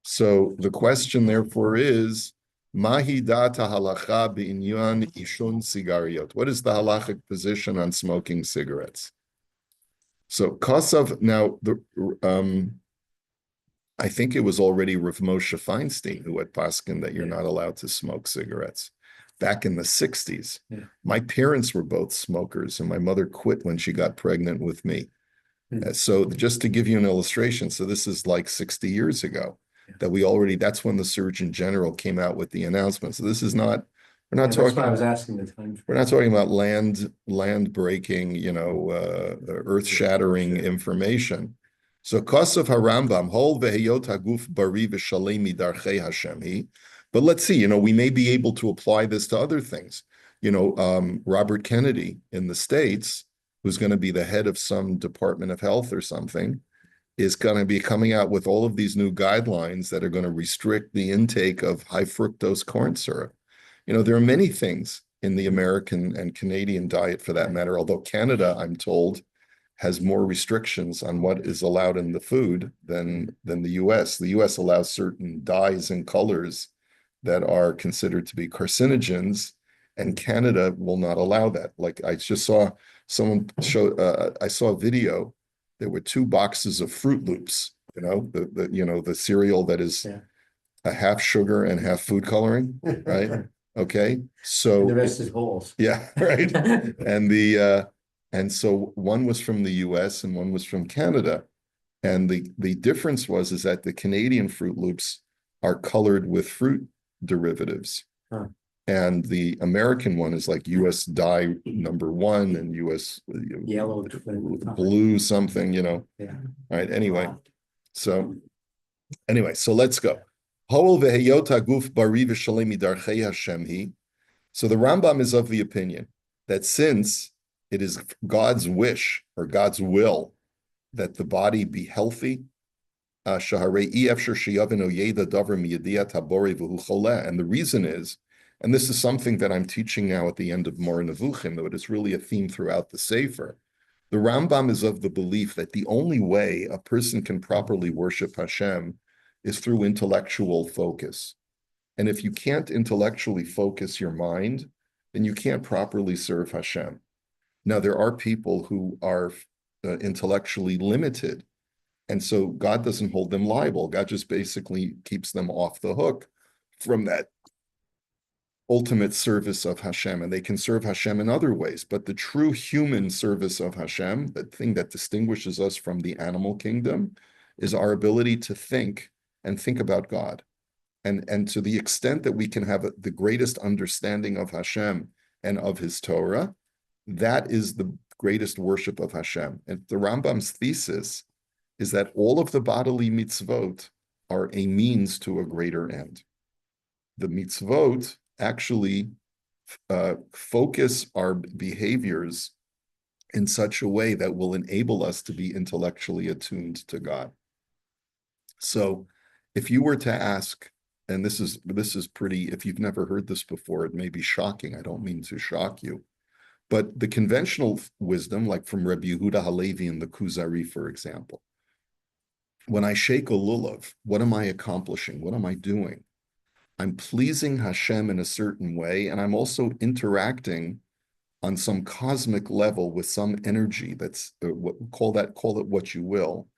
So the question, therefore, is Mahi data halacha b'inyan ishun sigariot. What is the halachic position on smoking cigarettes? So Kosav, now I think it was already Rav Moshe Feinstein who had paskin that you're not allowed to smoke cigarettes. Back in the 60s, my parents were both smokers, and my mother quit when she got pregnant with me. So just to give you an illustration, so this is like 60 years ago that that's when the Surgeon General came out with the announcement. So this is not, we're not talking. That's why I was asking the time. We're not talking about land breaking, earth shattering information. So Kosav HaRambam, Hol veheyot haguf bari v'shalei midarchei Hashem. But let's see, we may be able to apply this to other things. Robert Kennedy in the States, who's going to be the head of some Department of Health or something, is going to be coming out with all of these new guidelines that are going to restrict the intake of high fructose corn syrup. There are many things in the American and Canadian diet, for that matter, although Canada, I'm told, has more restrictions on what is allowed in the food than the US. The US allows certain dyes and colors that are considered to be carcinogens, and Canada will not allow that. Like I just saw someone show, I saw a video. There were 2 boxes of Fruit Loops, the cereal that is a half sugar and half food coloring, right? Okay, so and the rest is holes. Yeah, right. And so one was from the US and one was from Canada. And the difference is that the Canadian Fruit Loops are colored with fruit derivatives. And the American one is like US dye #1 and US yellow, blue something, Yeah. All right. Anyway, so let's go. So the Rambam is of the opinion that since it is God's wish or God's will that the body be healthy, and the reason is, and this is something that I'm teaching now at the end of Moreh Nevuchim, though it is really a theme throughout the Sefer. The Rambam is of the belief that the only way a person can properly worship Hashem is through intellectual focus. And if you can't intellectually focus your mind, then you can't properly serve Hashem. Now, there are people who are intellectually limited, and so God doesn't hold them liable. God just basically keeps them off the hook from that ultimate service of Hashem, and they can serve Hashem in other ways. But the true human service of Hashem, the thing that distinguishes us from the animal kingdom, is our ability to think and think about God. And to the extent that we can have the greatest understanding of Hashem and of His Torah, that is the greatest worship of Hashem. And the Rambam's thesis is that all of the bodily mitzvot are a means to a greater end. The mitzvot actually focus our behaviors in such a way that will enable us to be intellectually attuned to God. So if you were to ask, and this is pretty, if you've never heard this before, it may be shocking. I don't mean to shock you. But the conventional wisdom, like from Rabbi Yehuda Halevi in the Kuzari, for example, when I shake a lulav, what am I accomplishing? What am I doing? I'm pleasing Hashem in a certain way, and I'm also interacting on some cosmic level with some energy that's, call it what you will,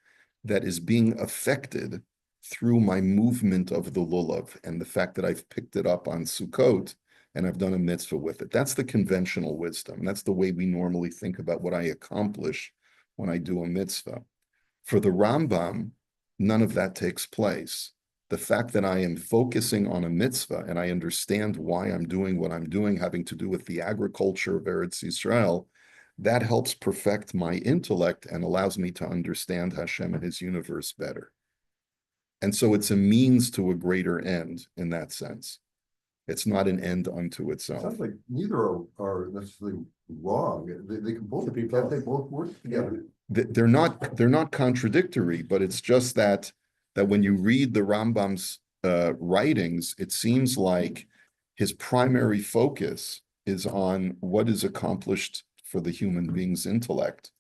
that is being affected through my movement of the lulav and the fact that I've picked it up on Sukkot and I've done a mitzvah with it. That's the conventional wisdom. That's the way we normally think about what I accomplish when I do a mitzvah. For the Rambam, none of that takes place. The fact that I am focusing on a mitzvah and I understand why I'm doing what I'm doing, having to do with the agriculture of Eretz Yisrael, that helps perfect my intellect and allows me to understand Hashem and His universe better. And so it's a means to a greater end in that sense. It's not an end unto itself. Sounds like neither are necessarily wrong. They can both be, can't they both work together? They're not contradictory, but it's just that when you read the Rambam's writings, it seems like his primary focus is on what is accomplished for the human being's intellect,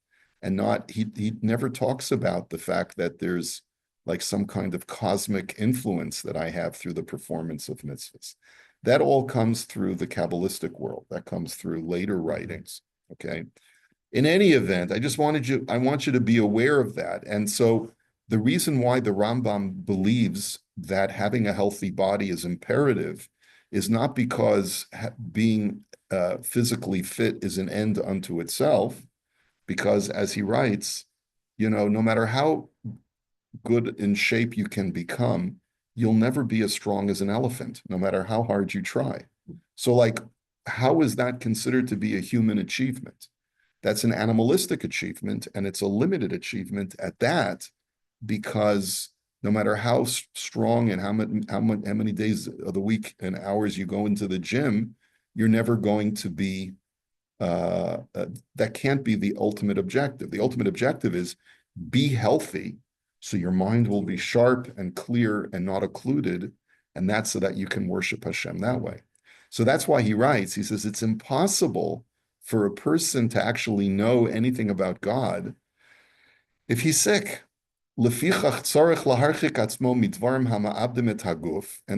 and not he never talks about the fact that there's like some kind of cosmic influence that I have through the performance of mitzvahs. That all comes through the Kabbalistic world. That comes through later writings. Okay. In any event, I want you to be aware of that. And so the reason why the Rambam believes that having a healthy body is imperative is not because being physically fit is an end unto itself, because as he writes, no matter how good in shape you can become, you'll never be as strong as an elephant, no matter how hard you try. So, like, how is that considered to be a human achievement? That's an animalistic achievement, and it's a limited achievement at that, because no matter how strong and how many days of the week and hours you go into the gym, you're never going to be. That can't be the ultimate objective. The ultimate objective is be healthy, so your mind will be sharp and clear and not occluded, and that's so that you can worship Hashem that way. So that's why he writes. He says it's impossible for a person to actually know anything about God if he's sick. And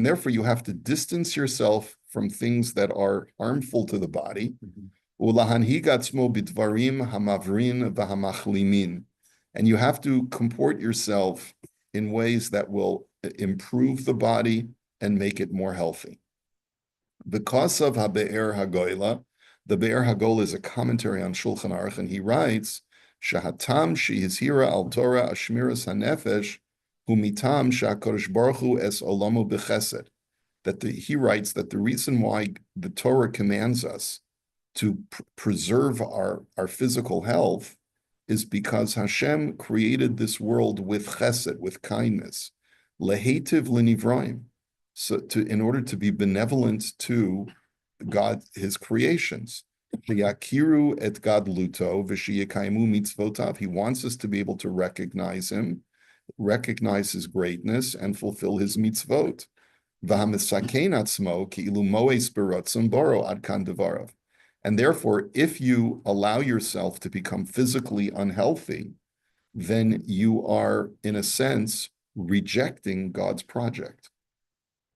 therefore you have to distance yourself from things that are harmful to the body. And you have to comport yourself in ways that will improve the body and make it more healthy. Because of HaBe'er HaGoyla, the Be'er HaGoyla is a commentary on Shulchan Aruch, and he writes, Shahatam she'izhira al Torah ashmiras hanefesh humitam she'HaKadosh Baruch Hu es olamu b'chesed. He writes that the reason why the Torah commands us to preserve our physical health is because Hashem created this world with chesed, with kindness, lehetiv l'nivraim, in order to be benevolent to God, his creations. Yakiru et gadluto v'sheyekaimu mitzvotav. He wants us to be able to recognize him, recognize his greatness, and fulfill his mitzvot. V'hamisakein atzmo ki'ilu moes beratzon baro ad kan devarav. And therefore, if you allow yourself to become physically unhealthy, then you are, in a sense, rejecting God's project.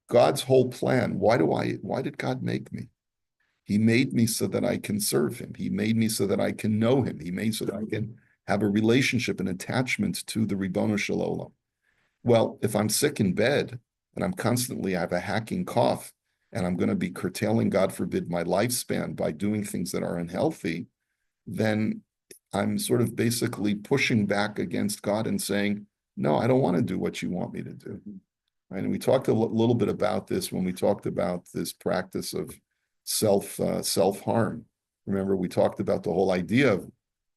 God's whole plan. Why did God make me? He made me so that I can serve him. He made me so that I can know him. He made so that I can have a relationship, an attachment to the Ribono Shel Olam. Well, if I'm sick in bed and I have a hacking cough, and I'm going to be curtailing, God forbid, my lifespan by doing things that are unhealthy, then I'm sort of basically pushing back against God and saying, no, I don't want to do what you want me to do. Right? And we talked a little bit about this when we talked about this practice of self-harm. Remember, we talked about the whole idea of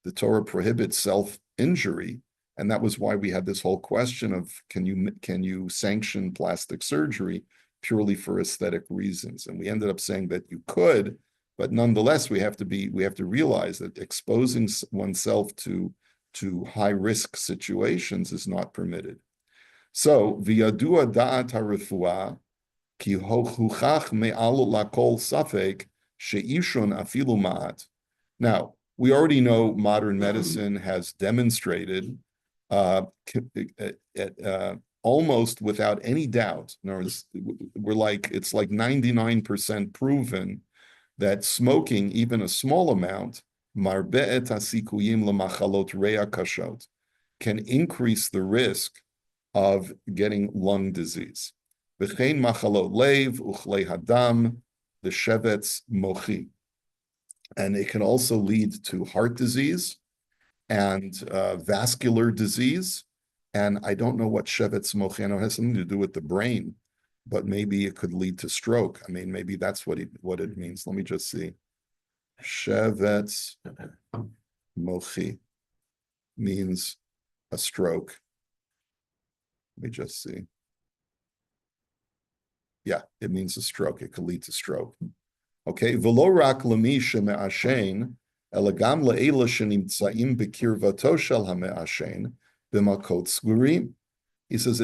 the Torah prohibits self-injury, and that was why we had this whole question of can you sanction plastic surgery purely for aesthetic reasons? And we ended up saying that you could, but nonetheless, we have to realize that exposing oneself to high risk situations is not permitted. So v'yadua da'at harefua ki hochach me'al lakol safek she'ishon afilu ma'at. Now, we already know modern medicine has demonstrated almost without any doubt. In other words, it's like 99% proven that smoking, even a small amount, marbe'et hasikuyim lemachalot rea kashot, can increase the risk of getting lung disease. V'chein machalot lev uchlei hadam the shevetz mochi, and it can also lead to heart disease and vascular disease. And I don't know what shevetz mochi, I know it has something to do with the brain, but maybe it could lead to stroke. I mean, maybe that's what it means. Let me just see. Shevetz mochi means a stroke. Let me just see. Yeah, it means a stroke. It could lead to stroke. Okay. V'lo rak l'mi sheme'ashen, ela gam le'ela shenimtzaim b'kirvato shel ha'me'ashen b'makot sgurim. He says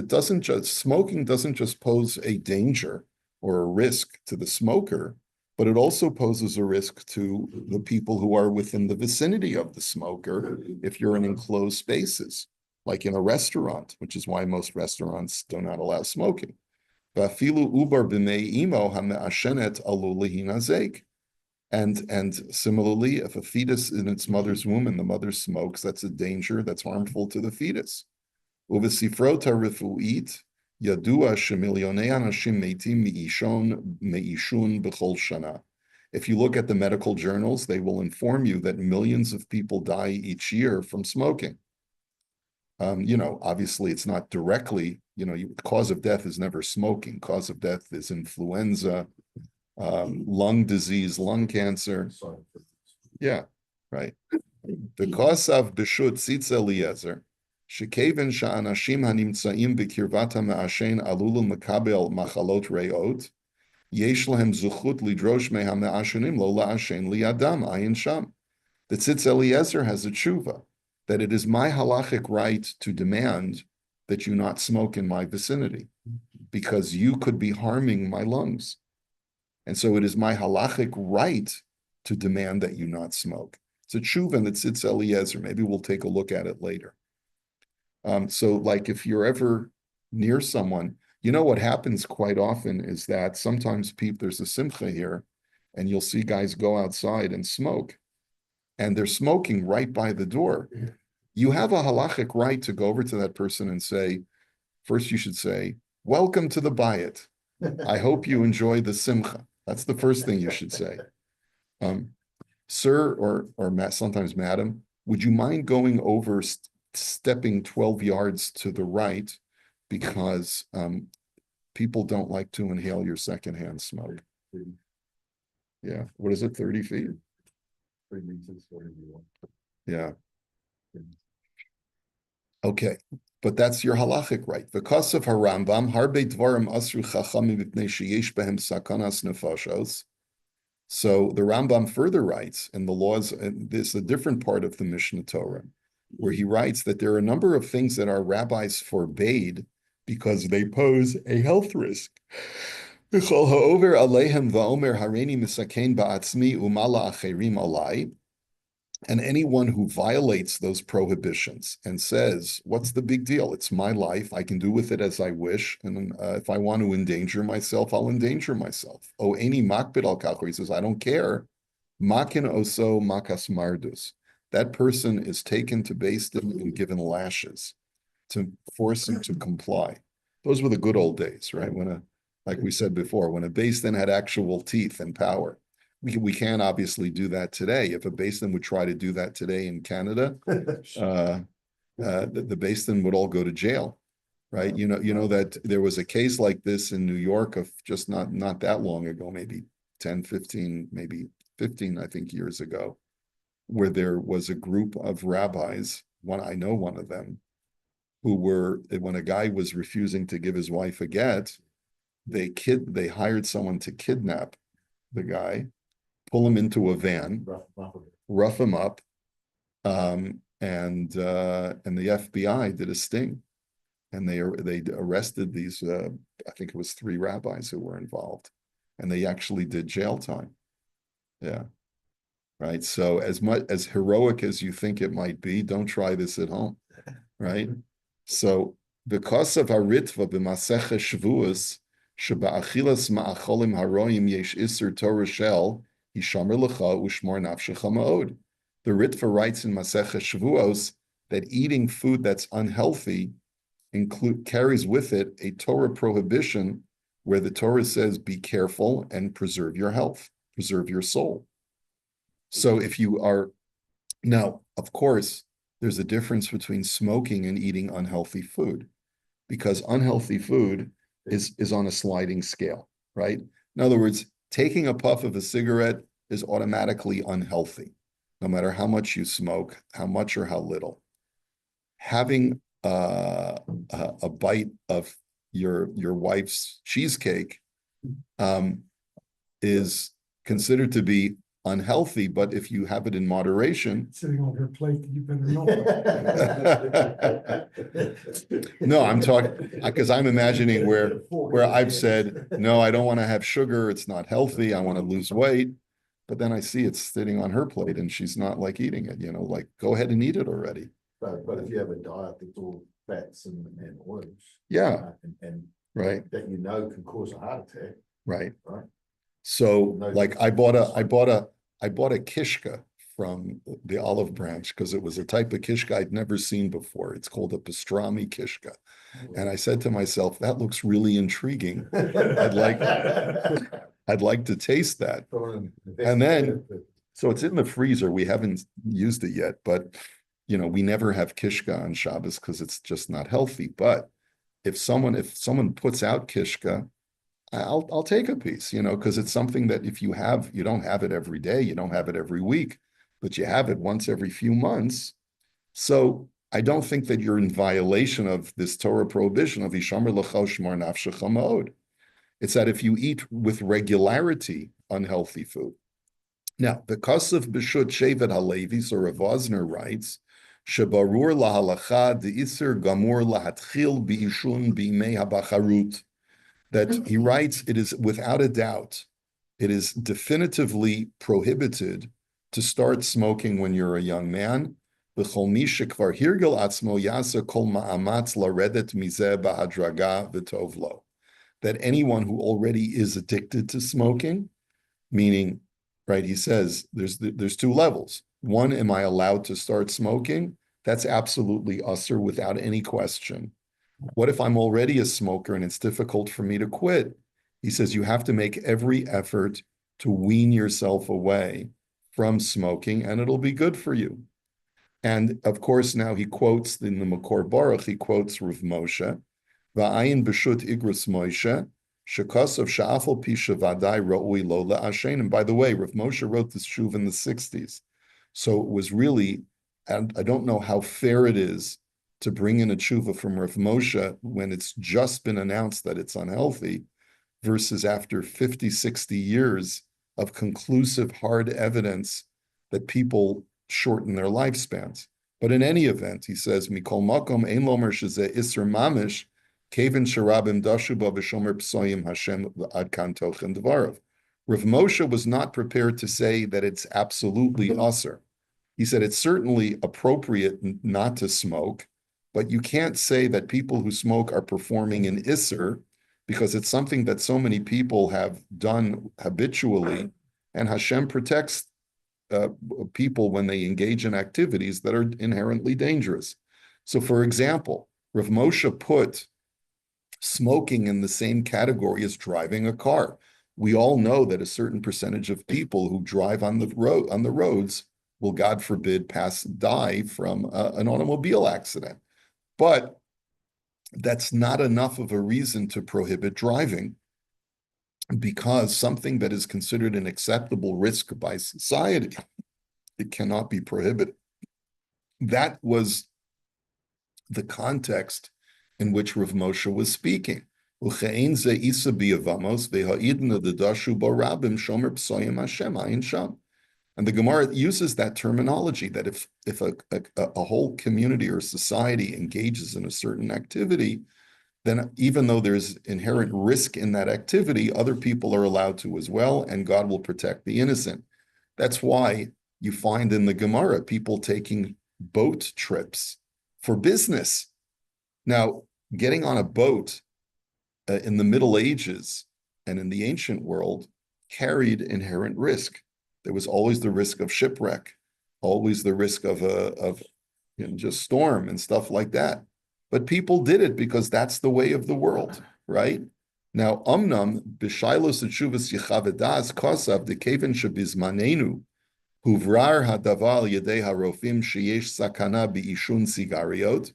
smoking doesn't just pose a danger or a risk to the smoker, but it also poses a risk to the people who are within the vicinity of the smoker if you're in enclosed spaces. like in a restaurant, which is why most restaurants do not allow smoking. V'afilu ubar b'mei imo hame'ashenet alu lehinazek. And similarly, if a fetus in its mother's womb and the mother smokes, that's a danger that's harmful to the fetus. Uvesifrota rifuit yadua shemilionei anashim meitim meishun b'chol shana. If you look at the medical journals, they will inform you that millions of people die each year from smoking. Obviously it's not directly, the cause of death is never smoking. Cause of death is influenza, lung disease, lung cancer. Yeah, right. The cause of Bishut Tzitz Eliezer, Shekaven Sha'anashim Hanimtzaim B'kirvat HaMe'ashen Alulu Mekabel Machalot Re'ot, Yesh Lahem Zuchut Lidrosh Me'hame'ashenim Lo La'ashen Li'adam Ayin Sham. The Tzitz Eliezer has a tshuva that it is my halachic right to demand that you not smoke in my vicinity because you could be harming my lungs. And so it is my halachic right to demand that you not smoke. It's a tshuva that Tzitz Eliezer. Maybe we'll take a look at it later. So like if you're ever near someone, what happens quite often is that sometimes there's a simcha here and you'll see guys go outside and smoke and they're smoking right by the door. You have a halachic right to go over to that person and say, first you should say, welcome to the bayit. I hope you enjoy the simcha. That's the first thing you should say. Sir, or sometimes madam, would you mind going over, stepping 12 yards to the right because people don't like to inhale your secondhand smoke. Yeah, what is it, 30 feet? Yeah. Okay, but that's your halachic right. Because of Harambam, harbe dvarim asru chachamim v'pnei sheyesh behem sakanas nefashos. So the Rambam further writes in the laws, and this is a different part of the Mishnah Torah, where he writes that there are a number of things that our rabbis forbade because they pose a health risk. And anyone who violates those prohibitions and says, what's the big deal? It's my life. I can do with it as I wish. And if I want to endanger myself, I'll endanger myself. Oh, any makbid al kach, he says, I don't care. Makin oso makas mardus. That person is taken to Beis Din and given lashes to force him to comply. Those were the good old days, right? Like we said before, when a Beis Din had actual teeth and power. We can't obviously do that today. If a Beis Din would try to do that today in Canada, the Beis Din would all go to jail, right? You know that there was a case like this in New York of just not that long ago, maybe 10, 15, maybe 15, I think, years ago, where there was a group of rabbis, I know one of them, who were, when a guy was refusing to give his wife a get, they hired someone to kidnap the guy, pull him into a van, rough him up, and the FBI did a sting, and they arrested these. I think it was 3 rabbis who were involved, and they actually did jail time. Yeah, right. So as much as heroic as you think it might be, don't try this at home, right? So because of Haritva b'Masechah Shavuos, sheba'achilas ma'acholim haroim yesh iser Torah shel. The Ritva writes in Masechah Shavuos that eating food that's unhealthy carries with it a Torah prohibition where the Torah says, be careful and preserve your health, preserve your soul. So if you are, now, of course, there's a difference between smoking and eating unhealthy food, because unhealthy food is on a sliding scale, right? In other words, taking a puff of a cigarette is automatically unhealthy, no matter how much you smoke, how much or how little. Having a bite of your wife's cheesecake is considered to be unhealthy, but if you have it in moderation, Sitting on her plate, you better know. No, I'm talking because I'm imagining where I've said, no, I don't want to have sugar. It's not healthy. I want to lose weight. But then I see it's sitting on her plate and she's not like eating it, like, go ahead and eat it already. But if you have a diet that's all fats and oils. Yeah, And right, that can cause a heart attack, right. right? So No like I difference. bought a kishka from the olive branch because it was a type of kishka I'd never seen before. It's called a pastrami kishka. And I said to myself, that looks really intriguing. I'd like to taste that. And then, so it's in the freezer. We haven't used it yet, but we never have kishka on Shabbos because it's just not healthy. But if someone puts out kishka, I'll take a piece, because it's something that if you don't have it every day, you don't have it every week, but you have it once every few months. So I don't think that you're in violation of this Torah prohibition of Ishamer L'chol Shmar Nafshecha Ma'od. It's that if you eat with regularity unhealthy food. Now, the Kosov B'Shut Shevet HaLevi, so Rav Wosner writes, Shebarur lahalacha de'isr gamur lahatchil bi'ishun bi'mei habacharut, that he writes, it is without a doubt, it is definitively prohibited to start smoking when you're a young man. V'chol mi shekvar hirgel atzmo yasa kol ma'amatz laredet mizeh ba'hadraga v'tov lo. That anyone who already is addicted to smoking, meaning, right, he says there's two levels. One, am I allowed to start smoking? That's absolutely usher without any question. What if I'm already a smoker and it's difficult for me to quit? He says you have to make every effort to wean yourself away from smoking, and it'll be good for you. And of course, now he quotes in the Makor Baruch, he quotes Rav Moshe, Va'ayin b'shut igros Moshe, shekosov sha'afal pisha vadai ro'ui lo la'ashen. And by the way, Rav Moshe wrote this shuv in the 60s. So it was really, and I don't know how fair it is to bring in a tshuva from Rav Moshe when it's just been announced that it's unhealthy versus after 50, 60 years of conclusive hard evidence that people shorten their lifespans. But in any event, he says, Mikol makom ein lomer shezeh isser mamish, kevin sharabim dashuba v'shomer psoyim Hashem ad kan tochen dvarav. Rav Moshe was not prepared to say that it's absolutely usser. He said it's certainly appropriate not to smoke, but you can't say that people who smoke are performing an isser because it's something that so many people have done habitually, and Hashem protects people when they engage in activities that are inherently dangerous. So, for example, Rav Moshe put smoking in the same category as driving a car. We all know that a certain percentage of people who drive on the roads will, God forbid, die from an automobile accident. But that's not enough of a reason to prohibit driving, because something that is considered an acceptable risk by society, it cannot be prohibited. That was the context in which Rav Moshe was speaking. And the Gemara uses that terminology, that if a whole community or society engages in a certain activity, then even though there's inherent risk in that activity, other people are allowed to as well, and God will protect the innocent. That's why you find in the Gemara people taking boat trips for business. Now, getting on a boat in the Middle Ages and in the ancient world carried inherent risk. There was always the risk of shipwreck, always the risk of just storm and stuff like that. But people did it because that's the way of the world, right? Now, Omnam b'shailos etshuvas yichavedas kosav dekevin shebizmanenu huvrar hadaval yedei harofim sheyesh sakana biishun sigariot.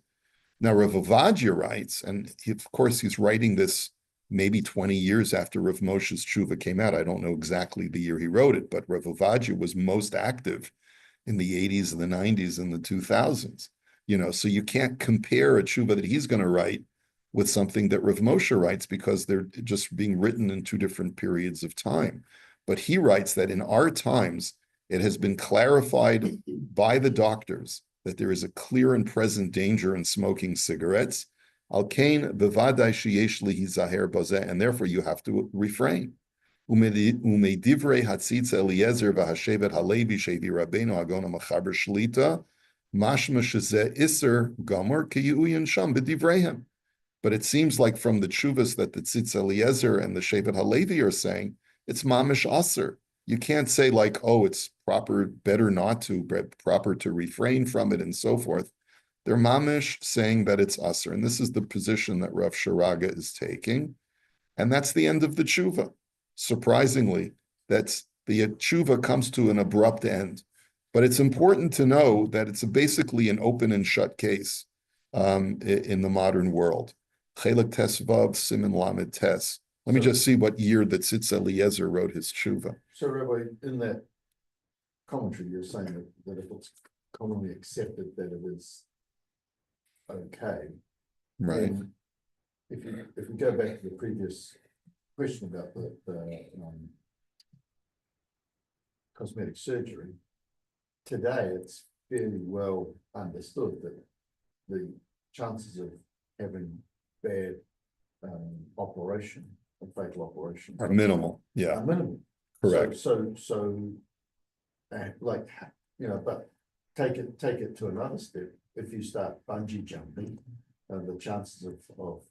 Now, Rav Ovadia writes, and of course he's writing this maybe 20 years after Rav Moshe's tshuva came out. I don't know exactly the year he wrote it, but Rav Ovadia was most active in the 80s and the 90s and the 2000s. So you can't compare a tshuva that he's going to write with something that Rav Moshe writes, because they're just being written in two different periods of time. But he writes that in our times, it has been clarified by the doctors that there is a clear and present danger in smoking cigarettes. Al-kain bevadai sheyesh lihizaher bazeh, and therefore you have to refrain. Umedivrei hatzitza Eliezer v'hashevet halevi shevi rabbeinu hagona machaber shlita Mashma shezeh iser gomer kiyuyin sham b'divreihem. But it seems like from the tshuvas that the Tzitz Eliezer and the Shevet Halevi are saying, it's mamish aser. You can't say like, oh, it's better not to, proper to refrain from it and so forth. They're mamish saying that it's aser. And this is the position that Rav Sharaga is taking. And that's the end of the tshuva. Surprisingly, that's the tshuva comes to an abrupt end. But it's important to know that it's basically an open and shut case in the modern world. Chelek Tes Vav Siman Lamed Tes. Let me just see what year that Tzitz Eliezer wrote his tshuva. So Rabbi, in that commentary, you're saying that if it's commonly accepted that it is okay. Right. then if we go back to the previous question about the cosmetic surgery, today it's fairly well understood that the chances of having bad operation, a fatal operation, Are minimal. Yeah, are minimal. correct. So, like, but take it to another step. If you start bungee jumping, the chances of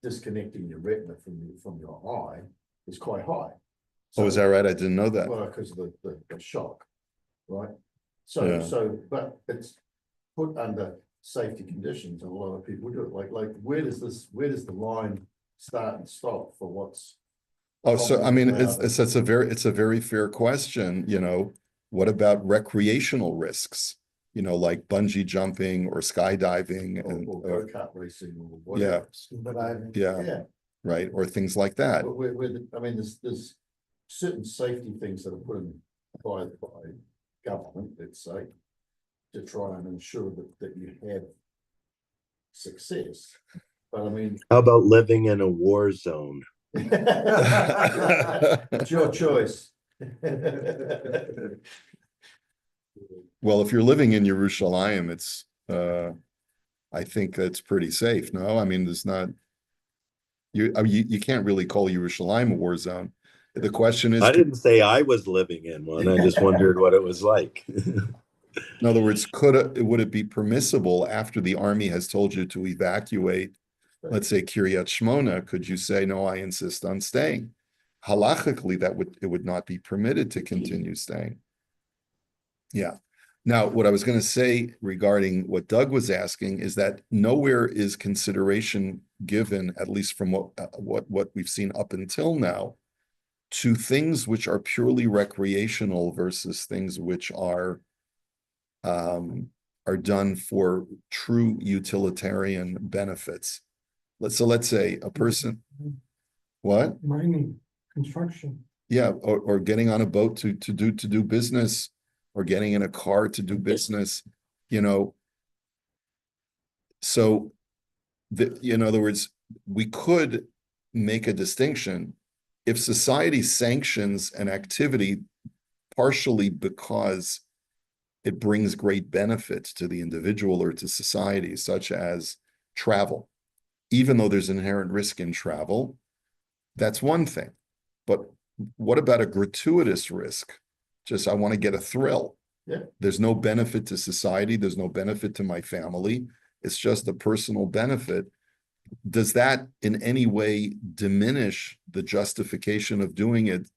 disconnecting your retina from your eye is quite high. Oh, is that right? I didn't know that. Well, because of the shock, right? Yeah. But it's put under safety conditions, and a lot of people do it. Like, where does the line start and stop for what's? Oh, so I mean, it's a very fair question. What about recreational risks? Like bungee jumping or skydiving or go-kart racing or yeah, whatever. But yeah, right, or things like that. I mean, there's certain safety things that are put in by government, let's say, to try and ensure that you have success. But I mean, How about living in a war zone? it's your choice. Well, if you're living in Yerushalayim, it's I think that's pretty safe. No, I mean, there's not you can't really call Yerushalayim a war zone. The question is, I didn't say I was living in one. I just wondered what it was like. in other words, would it be permissible after the army has told you to evacuate, let's say Kiryat Shmona, could you say, no, I insist on staying? Halachically, it would not be permitted to continue staying. Yeah. Now, what I was going to say regarding what Doug was asking is that nowhere is consideration given, at least from what we've seen up until now, to things which are purely recreational versus things which are done for true utilitarian benefits. Let's say a person, what? Mining, construction. Yeah, or getting on a boat to do business, or getting in a car to do business, So in other words, we could make a distinction if society sanctions an activity partially because it brings great benefits to the individual or to society, such as travel. Even though there's inherent risk in travel, that's one thing. But what about a gratuitous risk? Just, I want to get a thrill. Yeah. There's no benefit to society. There's no benefit to my family. It's just a personal benefit. Does that in any way diminish the justification of doing it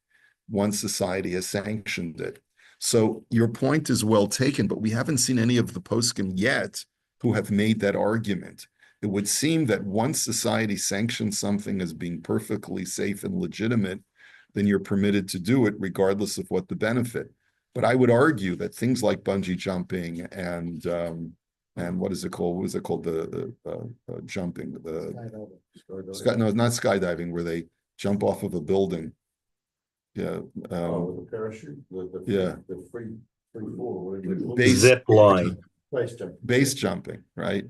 once society has sanctioned it? So your point is well taken, but we haven't seen any of the poskim yet who have made that argument. It would seem that once society sanctions something as being perfectly safe and legitimate, then you're permitted to do it regardless of what the benefit. But I would argue that things like bungee jumping and what is it called? What is it called? The jumping, no, it's not skydiving, where they jump off of a building. Yeah. The parachute, the free fall, Zip line, base jumping, right?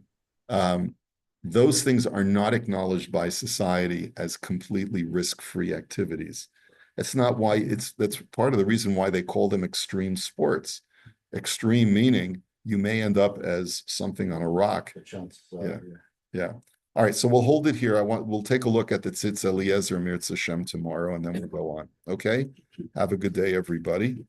Those things are not acknowledged by society as completely risk-free activities. That's not why that's part of the reason why they call them extreme sports. Extreme meaning you may end up as something on a rock. Yeah. All right, so we'll hold it here. We'll take a look at the Tzitz Eliezer Mirz Hashem tomorrow, and then we'll go on. Okay. Have a good day, everybody.